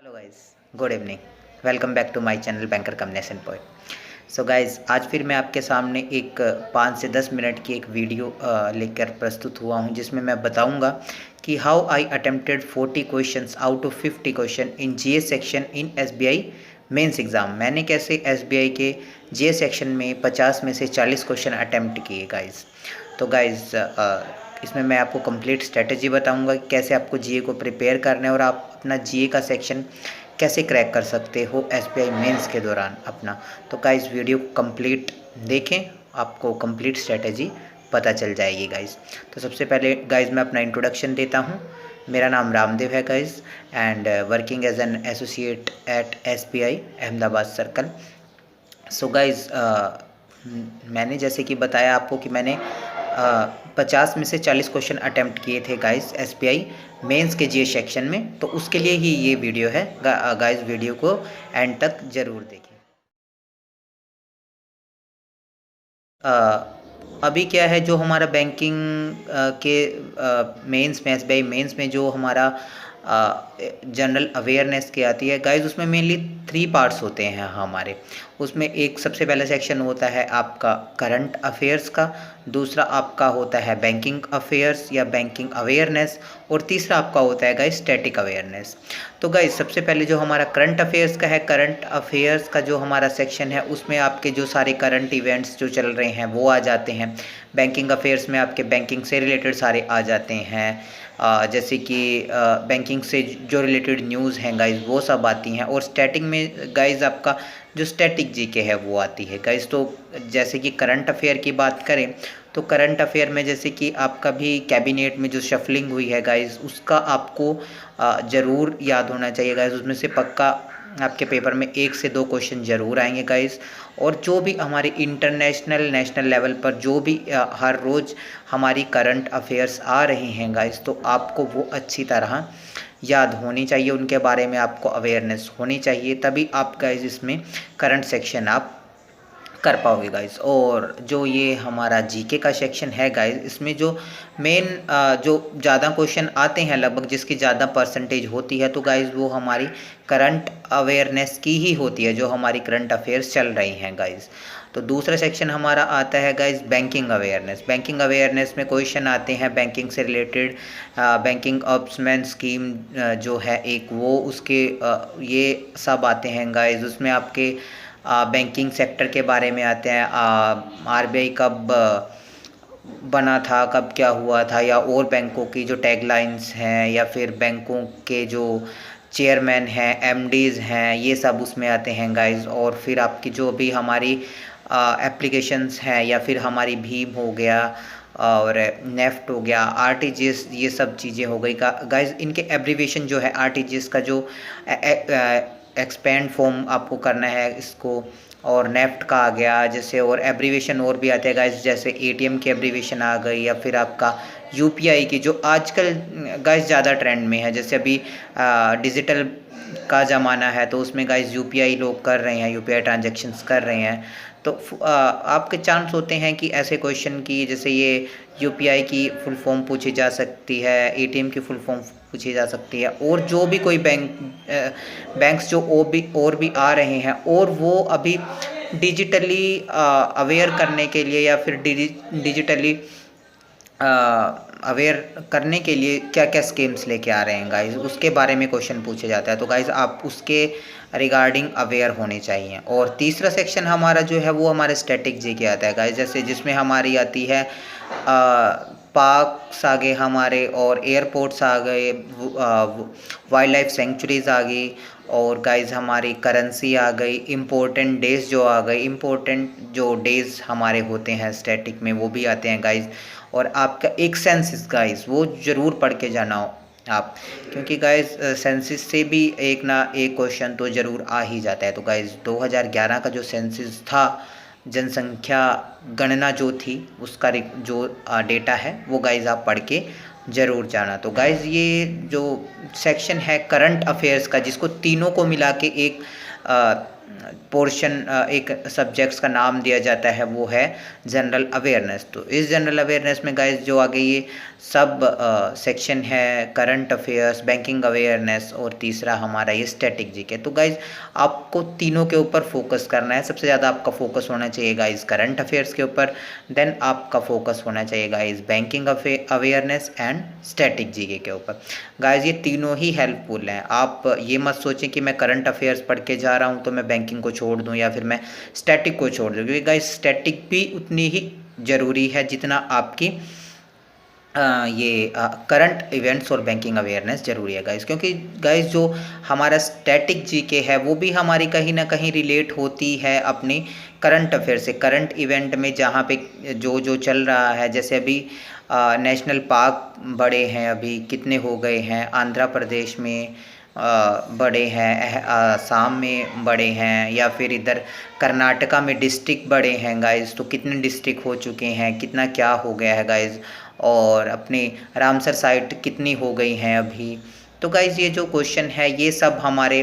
Hello guys, good evening. Welcome back to my channel banker come nation point. So guys, आज फिर मैं आपके सामने एक 5 से 10 मिनट की एक वीडियो लेकर प्रस्तुत हुआ हूं, जिसमें मैं बताऊंगा कि how I attempted 40 questions out of 50 question in GS section in SBI mains exam. मैंने कैसे एसबीआई के जीएस सेक्शन में 50 में से 40 क्वेश्चन अटेम्प्ट किए गाइस। तो गाइस, इसमें मैं आपको कंप्लीट स्ट्रेटजी बताऊंगा कि कैसे आपको जीए को प्रिपेयर करना है और आप अपना जीए का सेक्शन कैसे क्रैक कर सकते हो एसबीआई मेंस के दौरान अपना। तो गाइस, वीडियो को कंप्लीट देखें, आपको कंप्लीट स्ट्रेटजी पता चल जाएगी गाइस। तो सबसे पहले गाइस मैं अपना इंट्रोडक्शन देता हूँ। मेरा नाम रामदेव है guys and working as an associate at SBI Ahmedabad circle. So guys, मैंने जैसे कि बताया आपको कि मैंने 50 में से 40 क्वेश्चन अटेम्प्ट किए थे गाइस एसबीआई मेंस के जीएस सेक्शन में। तो उसके लिए ही ये वीडियो है गाइस, वीडियो को एंड तक ज़रूर देखें। अभी क्या है, जो हमारा बैंकिंग के मेंस में एसबीआई मेंस में जो हमारा जनरल अवेयरनेस की आती है गाइस, उसमें मेनली 3 पार्ट्स होते हैं हमारे। उसमें एक सबसे पहला सेक्शन होता है आपका करंट अफेयर्स का, दूसरा आपका होता है बैंकिंग अफेयर्स या बैंकिंग अवेयरनेस, और तीसरा आपका होता है गाइस स्टैटिक अवेयरनेस। तो गाइस, सबसे पहले जो हमारा करंट अफेयर्स का है, करंट अफेयर्स का जो हमारा सेक्शन है उसमें आपके जो सारे करंट इवेंट्स जो चल रहे हैं वो आ जाते हैं। बैंकिंग अफेयर्स में आपके बैंकिंग से रिलेटेड सारे आ जाते हैं, जैसे कि बैंकिंग से जो रिलेटेड न्यूज़ हैं गाइस वो सब आती हैं। और स्टैटिक में गाइस आपका जो स्टैटिक जीके है वो आती है गाइस। तो जैसे कि करंट अफेयर की बात करें तो करंट अफेयर में जैसे कि आपका भी कैबिनेट में जो शफलिंग हुई है गाइस, उसका आपको ज़रूर याद होना चाहिए गाइस। उसमें से पक्का आपके पेपर में 1 से 2 क्वेश्चन ज़रूर आएंगे गाइस। और जो भी हमारे इंटरनेशनल नेशनल लेवल पर जो भी हर रोज़ हमारी करंट अफेयर्स आ रहे हैं गाइस, तो आपको वो अच्छी तरह याद होनी चाहिए, उनके बारे में आपको अवेयरनेस होनी चाहिए, तभी आप गाइस इसमें करंट सेक्शन आप कर पाओगे गाइस। और जो ये हमारा जीके का सेक्शन है गाइस, इसमें जो मेन जो ज़्यादा क्वेश्चन आते हैं, लगभग जिसकी ज़्यादा परसेंटेज होती है, तो गाइस वो हमारी करंट अवेयरनेस की ही होती है, जो हमारी करंट अफेयर्स चल रही हैं गाइस। तो दूसरा सेक्शन हमारा आता है guys banking awareness. Banking awareness में क्वेश्चन आते हैं बैंकिंग से रिलेटेड, बैंकिंग ऑप्समैन स्कीम जो है एक, वो उसके ये सब आते हैं गाइस। उसमें आपके बैंकिंग सेक्टर के बारे में आते हैं, आरबीआई कब बना था, कब क्या हुआ था, या और बैंकों की जो टैगलाइंस हैं, या फिर बैंकों के जो चेयरमैन हैं, एमडीज़ हैं, ये सब उसमें आते हैं गाइस। और फिर आपकी जो भी हमारी एप्लीकेशंस हैं, या फिर हमारी भीम हो गया और नेफ्ट हो गया, आरटीजीएस, ये सब चीज़ें हो गई गाइस। इनके एब्रीविएशन जो है, आरटीजीएस का जो एक्सपेंड फॉर्म आपको करना है इसको, और नेफ्ट का आ गया जैसे, और एब्रीविएशन और भी आते हैं गाइस, जैसे एटीएम की एब्रीविएशन आ गई, या फिर आपका यूपीआई की जो आजकल गाइस ज़्यादा ट्रेंड में है। जैसे अभी डिजिटल का ज़माना है, तो उसमें गाइस यूपीआई लोग कर रहे हैं, यूपीआई ट्रांजैक्शंस कर रहे हैं। तो आपके चांस होते हैं कि ऐसे क्वेश्चन की, जैसे ये यूपीआई की फुल फॉर्म पूछी जा सकती है, एटीएम की फुल फॉर्म पूछी जा सकती है, और जो भी कोई बैंक्स जो और भी आ रहे हैं, और वो अभी डिजिटली अवेयर करने के लिए, या फिर डिजिटली अवेयर करने के लिए क्या क्या स्कीम्स लेके आ रहे हैं गाइस, उसके बारे में क्वेश्चन पूछे जाता है। तो गाइस, आप उसके रिगार्डिंग अवेयर होने चाहिए। और तीसरा सेक्शन हमारा जो है वो हमारे स्टैटिक जी के आता है गाइस, जैसे जिसमें हमारी आती है पार्क्स आ गए हमारे, और एयरपोर्ट्स आ गए, वाइल्ड लाइफ सेंचुरीज आ गई, और गाइस हमारी करेंसी आ गई, इम्पोर्टेंट डेज जो आ गई, इम्पोर्टेंट जो डेज हमारे होते हैं स्टैटिक में वो भी आते हैं गाइस। और आपका एक सेंसिस गाइस, वो ज़रूर पढ़ के जाना हो आप, क्योंकि गाइस सेंसिस से भी एक ना एक क्वेश्चन तो ज़रूर आ ही जाता है। तो गाइस 2011 का जो सेंसिस था, जनसंख्या गणना जो थी, उसका जो डेटा है वो गाइस आप पढ़ के ज़रूर जाना। तो गाइस, ये जो सेक्शन है करंट अफेयर्स का, जिसको तीनों को मिला के एक पोर्शन एक सब्जेक्ट्स का नाम दिया जाता है वो है जनरल अवेयरनेस। तो इस जनरल अवेयरनेस में गाइस जो आगे ये सब सेक्शन है करंट अफेयर्स, बैंकिंग अवेयरनेस और तीसरा हमारा ये स्टैटिक जीके। तो गाइस आपको तीनों के ऊपर फोकस करना है। सबसे ज़्यादा आपका फोकस होना चाहिए गाइस करंट अफेयर्स के ऊपर, देन आपका फोकस होना चाहिए guys banking awareness and static GK के ऊपर। गाइस ये तीनों ही हेल्पफुल हैं। आप ये मत सोचें कि मैं करंट अफेयर्स पढ़ के जा रहा हूँ तो मैं बैंकिंग को छोड़ दूँ या फिर मैं स्टैटिक को छोड़ दूँ, क्योंकि गाइस स्टैटिक भी उतनी ही ज़रूरी है जितना आपकी ये करंट इवेंट्स और बैंकिंग अवेयरनेस ज़रूरी है गाइस। क्योंकि गाइस जो हमारा स्टैटिक जीके है वो भी हमारी कहीं ना कहीं रिलेट होती है अपनी करंट अफेयर से। करंट इवेंट में जहाँ पे जो जो चल रहा है, जैसे अभी नेशनल पार्क बड़े हैं, अभी कितने हो गए हैं, आंध्र प्रदेश में बड़े हैं, आसाम में बड़े हैं, या फिर इधर कर्नाटका में डिस्ट्रिक्ट बड़े हैं गाइस। तो कितने डिस्ट्रिक्ट हो चुके हैं, कितना क्या हो गया है गाइस, और अपने रामसर साइट कितनी हो गई हैं अभी। तो गाइस ये जो क्वेश्चन है ये सब हमारे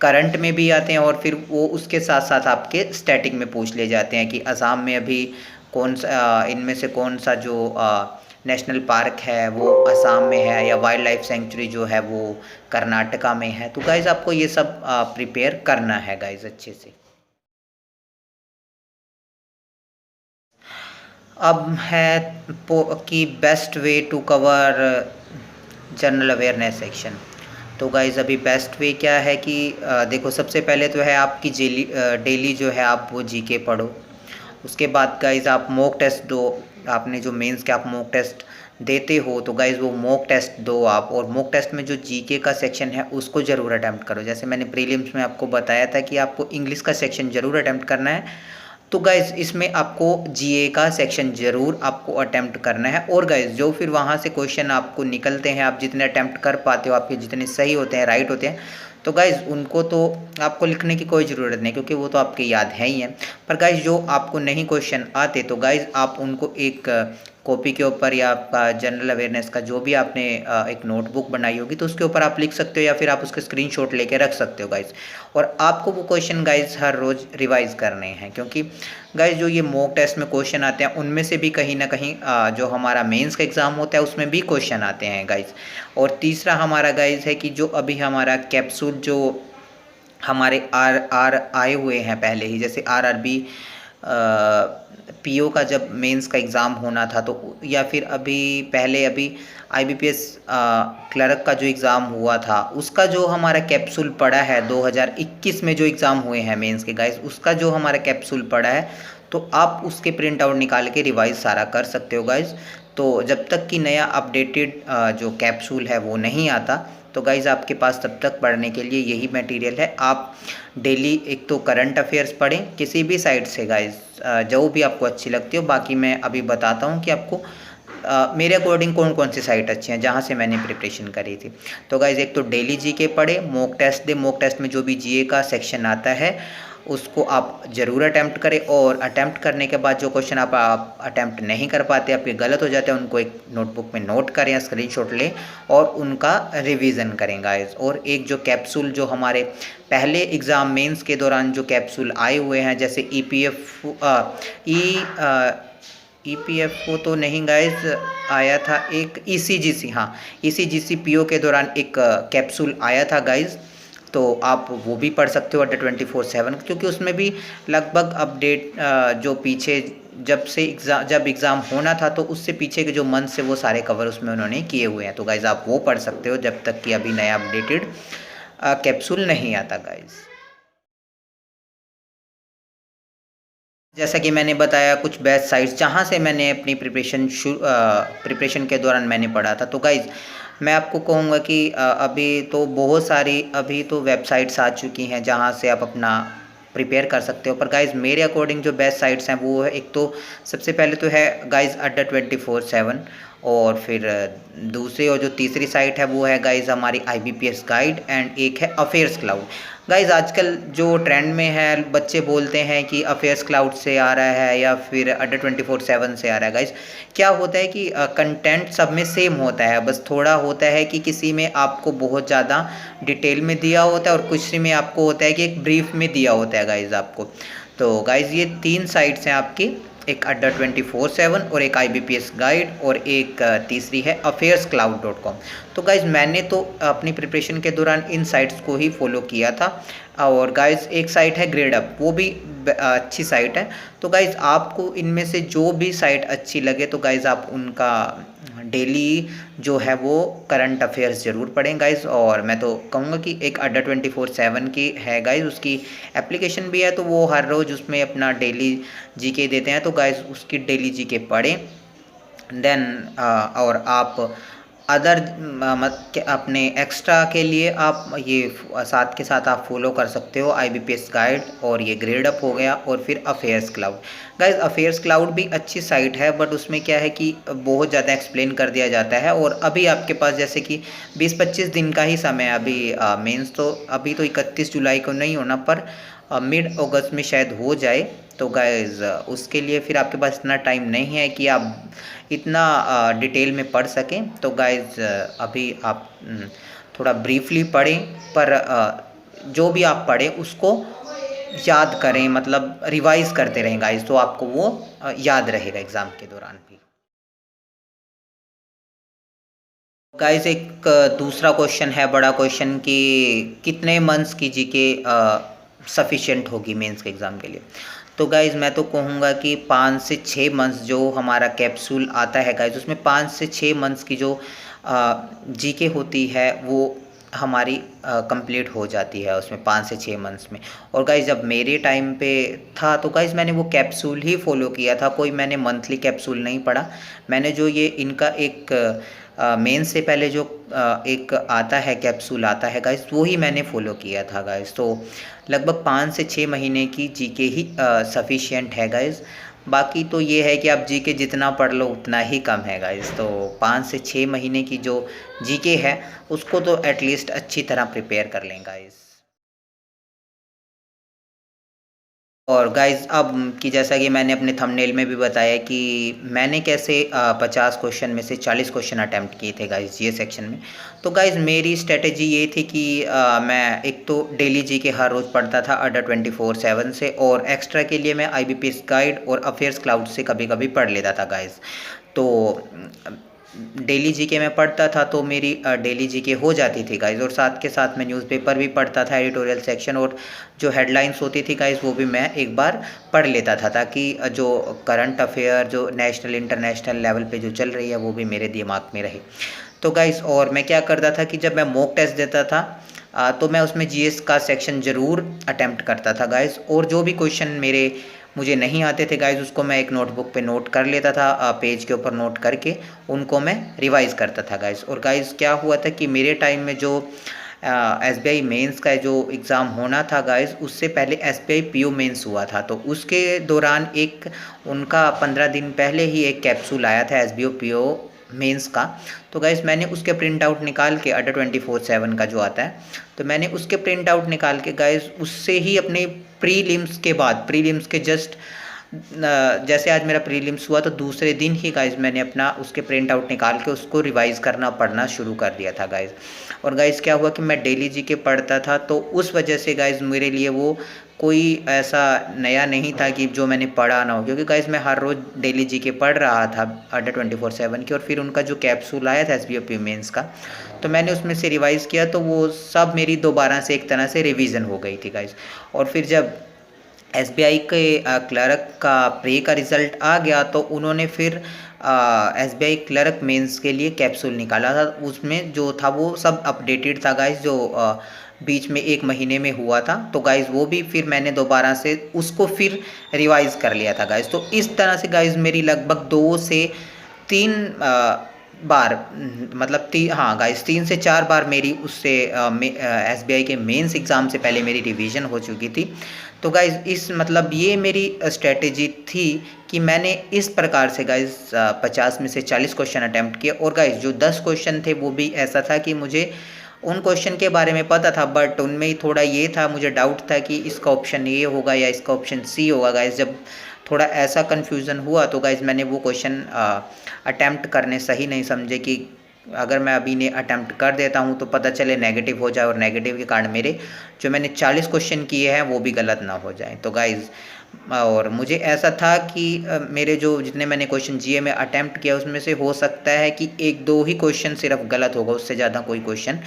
करंट में भी आते हैं और फिर वो उसके साथ साथ आपके स्टैटिक में पूछ ले जाते हैं कि असम में अभी कौन सा इनमें से कौन सा जो नेशनल पार्क है वो असम में है, या वाइल्ड लाइफ सेंचुरी जो है वो कर्नाटका में है। तो गाइज आपको ये सब प्रिपेयर करना है गाइज अच्छे से। अब है कि best way to cover general awareness section. तो गाइज़ अभी बेस्ट वे क्या है कि देखो सबसे पहले तो है आपकी डेली जो है आप वो जीके पढ़ो। उसके बाद गाइज़ आप मॉक टेस्ट दो। आपने जो मेंस के आप मॉक टेस्ट देते हो तो गाइज़ वो मॉक टेस्ट दो आप, और मॉक टेस्ट में जो जीके का सेक्शन है उसको ज़रूर अटैम्प्ट करो। जैसे मैंने प्रीलिम्स में आपको बताया था कि आपको इंग्लिश का सेक्शन ज़रूर अटैम्प्ट करना है, तो गाइज़ इसमें आपको जीए का सेक्शन ज़रूर आपको अटैम्प्ट करना है। और गाइज़ जो फिर वहाँ से क्वेश्चन आपको निकलते हैं, आप जितने अटैम्प्ट कर पाते हो, आपके जितने सही होते हैं, राइट होते हैं, तो गाइज़ उनको तो आपको लिखने की कोई ज़रूरत नहीं, क्योंकि वो तो आपके याद है ही हैं। पर गाइज़ जो आपको नहीं क्वेश्चन आते तो गाइज़ आप उनको एक कॉपी के ऊपर या आपका जनरल अवेयरनेस का जो भी आपने एक नोटबुक बनाई होगी तो उसके ऊपर आप लिख सकते हो, या फिर आप उसके स्क्रीनशॉट लेके रख सकते हो गाइज़। और आपको वो क्वेश्चन गाइज़ हर रोज़ रिवाइज करने हैं, क्योंकि गाइज़ जो ये मॉक टेस्ट में क्वेश्चन आते हैं उनमें से भी कहीं ना कहीं जो हमारा मेंस का एग्ज़ाम होता है उसमें भी क्वेश्चन आते हैं गाइज़। और तीसरा हमारा गाइज़ है कि जो अभी हमारा कैप्सूल जो हमारे आर आए हुए हैं पहले ही, जैसे आरआरबी पीओ का जब मेंस का एग्ज़ाम होना था, तो या फिर अभी पहले अभी आईबीपीएस क्लर्क का जो एग्ज़ाम हुआ था उसका जो हमारा कैप्सूल पड़ा है 2021 में जो एग्ज़ाम हुए हैं मेंस के गाइस, उसका जो हमारा कैप्सूल पड़ा है तो आप उसके प्रिंट आउट निकाल के रिवाइज सारा कर सकते हो गाइस। तो जब तक कि नया अपडेटेड जो कैप्सूल है वो नहीं आता तो गाइज़ आपके पास तब तक पढ़ने के लिए यही मटेरियल है। आप डेली एक तो करंट अफेयर्स पढ़ें किसी भी साइट से गाइज़, जो भी आपको अच्छी लगती हो। बाकी मैं अभी बताता हूँ कि आपको मेरे अकॉर्डिंग कौन कौन सी साइट अच्छी हैं जहाँ से मैंने प्रिपरेशन करी थी। तो गाइज़ एक तो डेली जीके पढ़े, मॉक टेस्ट दे, मॉक टेस्ट में जो भी जीए का सेक्शन आता है उसको आप ज़रूर अटैम्प्ट करें, और अटैम्प्ट करने के बाद जो क्वेश्चन आप अटैम्प्ट नहीं कर पाते, आपके गलत हो जाते हैं, उनको एक नोटबुक में नोट करें या स्क्रीनशॉट लें और उनका रिवीजन करें गाइस। और एक जो कैप्सूल जो हमारे पहले एग्ज़ाम मेंस के दौरान जो कैप्सूल आए हुए हैं, जैसे ईपीएफओ तो नहीं गाइस आया था, एक ईसीजीसी, हाँ ईसीजीसी पीओ के दौरान एक कैप्सूल आया था गाइस, तो आप वो भी पढ़ सकते हो अड्डा 24/7, क्योंकि उसमें भी लगभग अपडेट जो पीछे जब एग्ज़ाम होना था तो उससे पीछे के जो मंथ से वो सारे कवर उसमें उन्होंने किए हुए हैं। तो गाइज़ आप वो पढ़ सकते हो जब तक कि अभी नया अपडेटेड कैप्सूल नहीं आता गाइज़। जैसा कि मैंने बताया कुछ बेस्ट साइट्स जहाँ से मैंने अपनी प्रिपरेशन के दौरान मैंने पढ़ा था। तो गाइज़ मैं आपको कहूँगा कि अभी तो बहुत सारी अभी तो वेबसाइट्स आ चुकी हैं जहाँ से आप अपना प्रिपेयर कर सकते हो। पर गाइज़ मेरे अकॉर्डिंग जो बेस्ट साइट्स हैं वो है, एक तो सबसे पहले तो है गाइज़ अड्डा 24/7, और फिर दूसरी और जो तीसरी साइट है वो है गाइज़ हमारी IBPS गाइड, एंड एक है अफेयर्स क्लाउड। गाइज़ आजकल जो ट्रेंड में है, बच्चे बोलते हैं कि अफेयर्स क्लाउड से आ रहा है या फिर अड्डा 24/7 से आ रहा है। गाइज़ क्या होता है कि कंटेंट सब में सेम होता है, बस थोड़ा होता है कि किसी में आपको बहुत ज़्यादा डिटेल में दिया होता है और किसी में आपको होता है कि एक ब्रीफ में दिया होता है गाइज़ आपको। तो गाइज़ ये 3 साइट्स हैं आपकी, एक अड्डा 24/7 और एक IBPS गाइड और एक तीसरी है affairscloud.com। तो गाइज़ मैंने तो अपनी प्रिपरेशन के दौरान इन साइट्स को ही फॉलो किया था। और गाइज़ एक साइट है ग्रेडअप, वो भी अच्छी साइट है। तो गाइज़ आपको इनमें से जो भी साइट अच्छी लगे तो गाइज़ आप उनका डेली जो है वो करंट अफेयर्स ज़रूर पढ़ें गाइज़। और मैं तो कहूँगा कि एक अड्डा 24/7 की है गाइज़, उसकी एप्लीकेशन भी है, तो वो हर रोज़ उसमें अपना डेली जीके देते हैं, तो गाइज़ उसकी डेली जीके पढ़ें। देन और आप अदर अपने एक्स्ट्रा के लिए आप ये साथ के साथ आप फॉलो कर सकते हो IBPS गाइड और ये ग्रेड अप हो गया और फिर affairs cloud. Guys affairs cloud भी अच्छी साइट है, बट उसमें क्या है कि बहुत ज़्यादा एक्सप्लेन कर दिया जाता है। और अभी आपके पास जैसे कि 20-25 दिन का ही समय है अभी, मेंस तो अभी तो 31 जुलाई को नहीं होना, पर मिड अगस्त में शायद हो जाए। तो गाइज उसके लिए फिर आपके पास इतना टाइम नहीं है कि आप इतना डिटेल में पढ़ सकें। तो गाइज अभी आप थोड़ा ब्रीफली पढ़ें, पर जो भी आप पढ़ें उसको याद करें, मतलब रिवाइज करते रहें गाइज, तो आपको वो याद रहेगा एग्ज़ाम के दौरान भी। गाइज एक दूसरा क्वेश्चन है, बड़ा क्वेश्चन, कि कितने मंथ्स की जीके सफिशिएंट होगी मेंस के एग्ज़ाम के लिए। तो गाइज़ मैं तो कहूँगा कि 5 से 6 मंथ्स जो हमारा कैप्सूल आता है गाइज़, उसमें 5 से 6 मंथ्स की जो जीके होती है वो हमारी कंप्लीट हो जाती है उसमें 5 से 6 मंथ्स में। और गाइज़ जब मेरे टाइम पे था तो गाइज़ मैंने वो कैप्सूल ही फॉलो किया था, कोई मैंने मंथली कैप्सूल नहीं पढ़ा। मैंने जो ये इनका एक मेंस से पहले जो एक आता है कैप्सूल आता है गाइज़, वो ही मैंने फॉलो किया था गाइज़। तो लगभग 5 से 6 महीने की जीके ही सफिशिएंट है गाइज़। बाकी तो ये है कि आप जीके जितना पढ़ लो उतना ही कम है गाइज़। तो 5 से 6 महीने की जो जीके है उसको तो एटलीस्ट अच्छी तरह प्रिपेयर कर लें गाइज़। और गाइज़ अब कि जैसा कि मैंने अपने थंबनेल में भी बताया कि मैंने कैसे 50 क्वेश्चन में से 40 क्वेश्चन अटेम्प्ट किए थे गाइज़ ये सेक्शन में। तो गाइज़ मेरी स्ट्रेटजी ये थी कि मैं एक तो डेली जीके हर रोज़ पढ़ता था अड्डा 24/7 से, और एक्स्ट्रा के लिए मैं IBPS गाइड और अफेयर्स क्लाउड से कभी-कभी पढ़ लेता था गाइज़। तो डेली जीके मैं पढ़ता था तो मेरी डेली जीके हो जाती थी गाइज़, और साथ के साथ मैं न्यूज़पेपर भी पढ़ता था, एडिटोरियल सेक्शन, और जो हेडलाइंस होती थी गाइज़ वो भी मैं एक बार पढ़ लेता था, ताकि जो करंट अफेयर जो नेशनल इंटरनेशनल लेवल पे जो चल रही है वो भी मेरे दिमाग में रहे। तो गाइज़ और मैं क्या करता था कि जब मैं मॉक टेस्ट देता था तो मैं उसमें जीएस का सेक्शन ज़रूर अटेम्प्ट करता था गाइज़, और जो भी क्वेश्चन मुझे नहीं आते थे गाइज़ उसको मैं एक नोटबुक पे नोट कर लेता था, पेज के ऊपर नोट करके उनको मैं रिवाइज़ करता था गाइज़। और गाइज़ क्या हुआ था कि मेरे टाइम में जो SBI मेंस का जो एग्ज़ाम होना था गाइज़, उससे पहले SBI PO मेंस हुआ था, तो उसके दौरान एक उनका 15 दिन पहले ही एक कैप्सूल आया था SBI PO मेंस का। तो गाइज़ मैंने उसके प्रिंट आउट निकाल के अड्डा 24/7 का जो आता है, तो मैंने उसके प्रिंट आउट निकाल के गाइज़ उससे ही अपने प्रीलिम्स के बाद, प्रीलिम्स के जस्ट जैसे आज मेरा प्रीलिम्स हुआ तो दूसरे दिन ही गाइज़ मैंने अपना उसके प्रिंट आउट निकाल के उसको रिवाइज़ करना पढ़ना शुरू कर दिया था गाइज़। और गाइज़ क्या हुआ कि मैं डेली जीके पढ़ता था, तो उस वजह से गाइज़ मेरे लिए वो कोई ऐसा नया नहीं था कि जो मैंने पढ़ा ना हो, क्योंकि गाइज़ मैं हर रोज़ डेली जीके पढ़ रहा था अड्डा 24/7 की, और फिर उनका जो कैप्सूल आया था SBI मेंस का, तो मैंने उसमें से रिवाइज़ किया, तो वो सब मेरी दोबारा से एक तरह से रिवीजन हो गई थी गाइज़। और फिर जब SBI के क्लर्क का प्री का रिज़ल्ट आ गया तो उन्होंने फिर SBI क्लर्क मेंस के लिए कैप्सूल निकाला था, उसमें जो था वो सब अपडेटेड था गाइज़, जो बीच में 1 महीने में हुआ था। तो गाइज़ वो भी फिर मैंने दोबारा से उसको फिर रिवाइज़ कर लिया था गाइज़। तो इस तरह से गाइज़ मेरी लगभग 2 से 3 बार मतलब हाँ गाइस 3 से 4 बार मेरी उससे एसबीआई के मेंस एग्ज़ाम से पहले मेरी रिवीजन हो चुकी थी। तो गाइस इस मतलब ये मेरी स्ट्रेटेजी थी कि मैंने इस प्रकार से गाइस 50 में से 40 क्वेश्चन अटेम्प्ट किए, और गाइस जो 10 क्वेश्चन थे वो भी ऐसा था कि मुझे उन क्वेश्चन के बारे में पता था, बट उनमें ही थोड़ा ये था, मुझे डाउट था कि इसका ऑप्शन ए होगा या इसका ऑप्शन सी होगा। गाइस जब थोड़ा ऐसा कन्फ्यूज़न हुआ तो गाइस मैंने वो क्वेश्चन अटेम्प्ट करने सही नहीं समझे कि अगर मैं अभी ने अटेम्प्ट कर देता हूँ तो पता चले नेगेटिव हो जाए, और नेगेटिव के कारण मेरे जो मैंने 40 क्वेश्चन किए हैं वो भी गलत ना हो जाए। तो गाइस और मुझे ऐसा था कि मेरे जो जितने मैंने क्वेश्चन जीए में अटेम्प्ट किया उसमें से हो सकता है कि 1-2 ही क्वेश्चन सिर्फ गलत होगा, उससे ज़्यादा कोई क्वेश्चन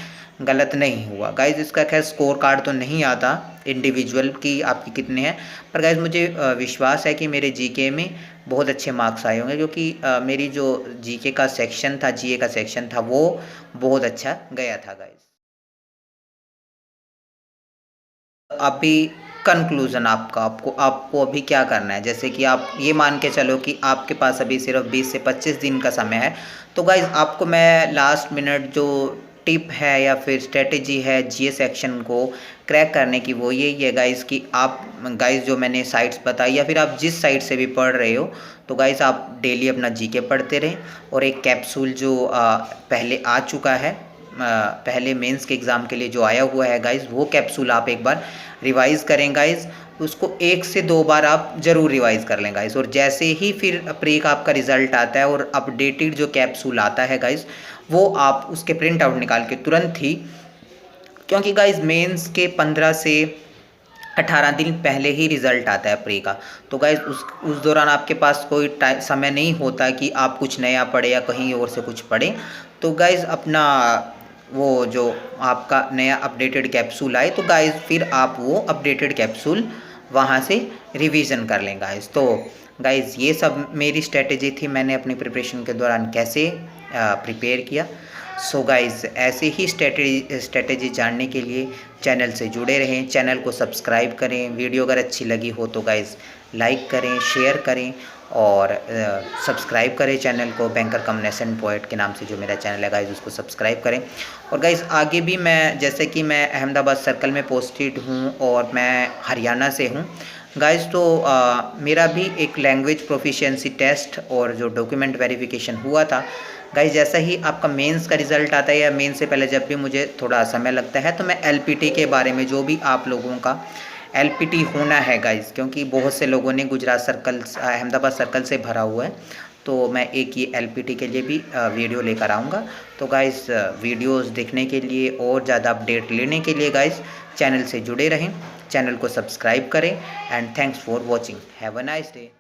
गलत नहीं हुआ। गाइस इसका खैर स्कोर कार्ड तो नहीं आता इंडिविजुअल कि आपके कितने हैं, पर गाइस मुझे विश्वास है कि मेरे जीके में बहुत अच्छे मार्क्स आए होंगे, क्योंकि मेरी जो जीके का सेक्शन था, जीए का सेक्शन था, वो बहुत अच्छा गया था गाइस। अभी कंक्लूज़न आपको आपको अभी क्या करना है, जैसे कि आप ये मान के चलो कि आपके पास अभी सिर्फ 20 से 25 दिन का समय है। तो गाइज़ आपको मैं लास्ट मिनट जो टिप है या फिर स्ट्रेटेजी है जीए सेक्शन को क्रैक करने की, वो यही है गाइज़ कि आप गाइज़ जो मैंने साइट्स बताई या फिर आप जिस साइट से भी पढ़ रहे हो, तो गाइज़ आप डेली अपना जीके पढ़ते रहें, और एक कैप्सूल जो पहले आ चुका है, पहले मेंस के एग्ज़ाम के लिए जो आया हुआ है गाइज़, वो कैप्सूल आप एक बार रिवाइज़ करें गाइज़। उसको 1 से 2 बार आप ज़रूर रिवाइज़ कर लें गाइज़, और जैसे ही फिर प्री का आपका रिज़ल्ट आता है और अपडेटेड जो कैप्सूल आता है गाइज़, वो आप उसके प्रिंट आउट निकाल के तुरंत ही, क्योंकि गाइज़ मेंस के 15 से 18 दिन पहले ही रिज़ल्ट आता है प्री का। तो गाइज़ उस दौरान आपके पास कोई समय नहीं होता कि आप कुछ नया पढ़ें या कहीं और से कुछ पढ़ें। तो गाइज़ अपना वो जो आपका नया अपडेटेड कैप्सूल आए तो गाइज़ फिर आप वो अपडेटेड कैप्सूल वहाँ से रिवीजन कर लें गाइज़। तो गाइज़ ये सब मेरी स्ट्रेटेजी थी, मैंने अपनी प्रिपरेशन के दौरान कैसे प्रिपेयर किया। सो गाइज़ ऐसे ही स्ट्रेटेजी जानने के लिए चैनल से जुड़े रहें, चैनल को सब्सक्राइब करें। वीडियो अगर अच्छी लगी हो तो गाइज़ लाइक करें, शेयर करें, और सब्सक्राइब करें चैनल को। बैंकर कम नेसेंट पोएट के नाम से जो मेरा चैनल है गाइज़, उसको सब्सक्राइब करें। और गाइज़ आगे भी मैं, जैसे कि मैं अहमदाबाद सर्कल में पोस्टेड हूँ और मैं हरियाणा से हूँ गाइज़, तो मेरा भी एक लैंग्वेज प्रोफिशिएंसी टेस्ट और जो डॉक्यूमेंट वेरिफिकेशन हुआ था गाइज़, जैसा ही आपका मेंस का रिज़ल्ट आता है या मेंस से पहले जब भी मुझे थोड़ा समय लगता है, तो मैं एलपीटी के बारे में, जो भी आप लोगों का एलपीटी होना है गाइज़, क्योंकि बहुत से लोगों ने गुजरात सर्कल, अहमदाबाद सर्कल से भरा हुआ है, तो मैं एक ये एलपीटी के लिए भी वीडियो लेकर आऊँगा। तो गाइज़ वीडियोस देखने के लिए और ज़्यादा अपडेट लेने के लिए गाइज़ चैनल से जुड़े रहें, चैनल को सब्सक्राइब करें, and thanks for watching. Have a nice day.